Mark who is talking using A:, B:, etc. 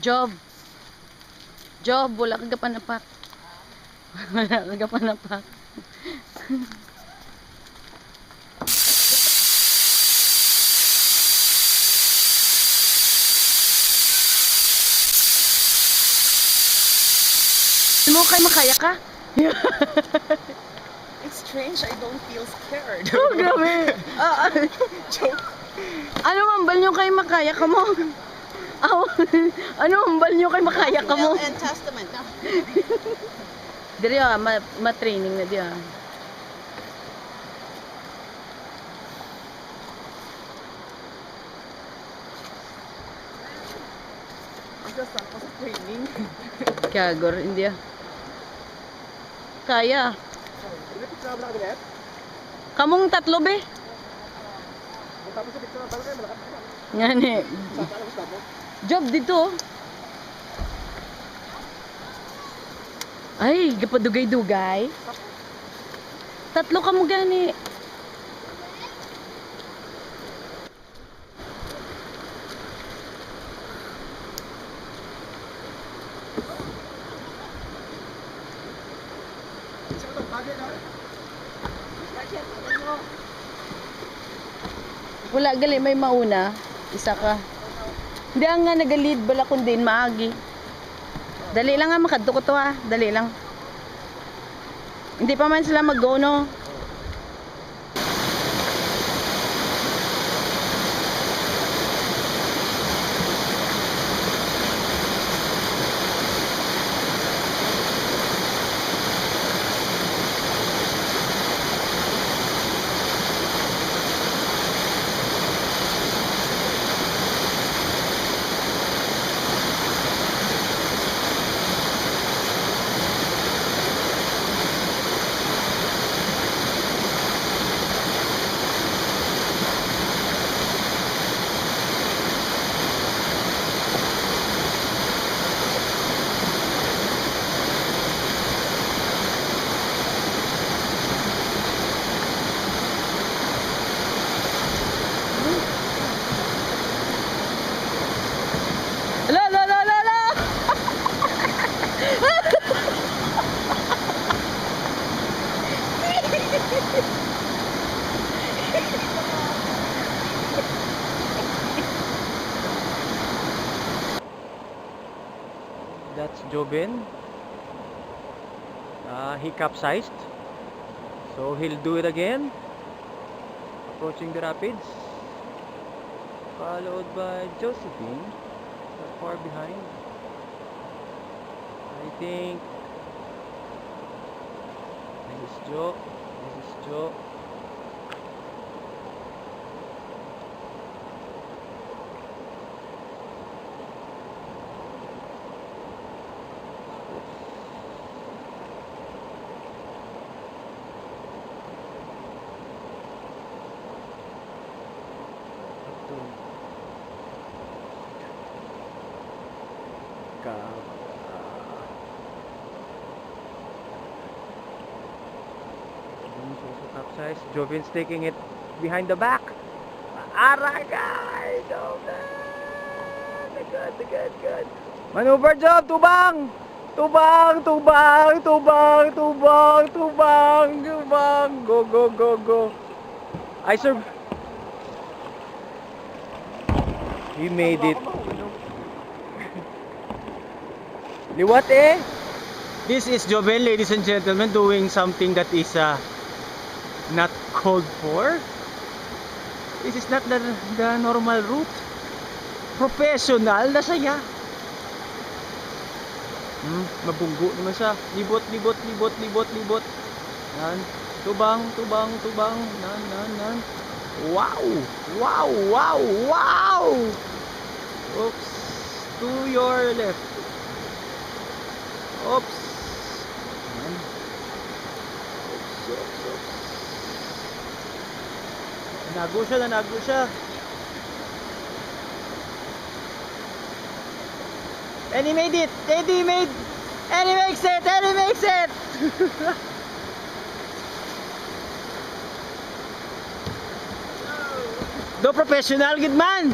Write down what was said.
A: Job. Job, wala kang kapanapak. Wala kang kapanapak. Mo kay makaya ka?
B: It's strange, I don't feel scared.
A: Oh, grabe.
B: Joke.
A: Ano mambal nyo kay makaya ka mo? Ano mambal nyo kay makaya ka mo?
B: Will and Testament. No?
A: Diri ma-training na diya.
B: Just tapos training.
A: Kagor, hindi ah. Kaya. Kamong tatlo be? Ngani. Job dito. Ay, gapadugay-dugay. Tatlo ka mo gani. Wala gali may mauna, isa ka. Hindi nga nagalid bala kun din maagi. Dali lang nga makadto ko to ha, dali lang. Hindi pa man sila mag-go no. La la la la la.
C: That's Jobin. He capsized, so he'll do it again. Approaching the rapids, followed by Josephine, not far behind. I think this is Joe. This is Joe. Also capsized. Jovin's taking it behind the back. Aragay! Jovin! Good. Maneuver, Job! Tubang! Tubang! Go! I serve. He made it. Liwat eh!
D: This is Joven, ladies and gentlemen, doing something that is not called for. This is not the normal route. Professional na siya. Mabunggo naman siya. Libot. Yan. Tubang. Nan. Wow! Oops. To your left. Oops. Yan. Oops. Nanago siya. And he made it. And he makes it. Do professional gid man.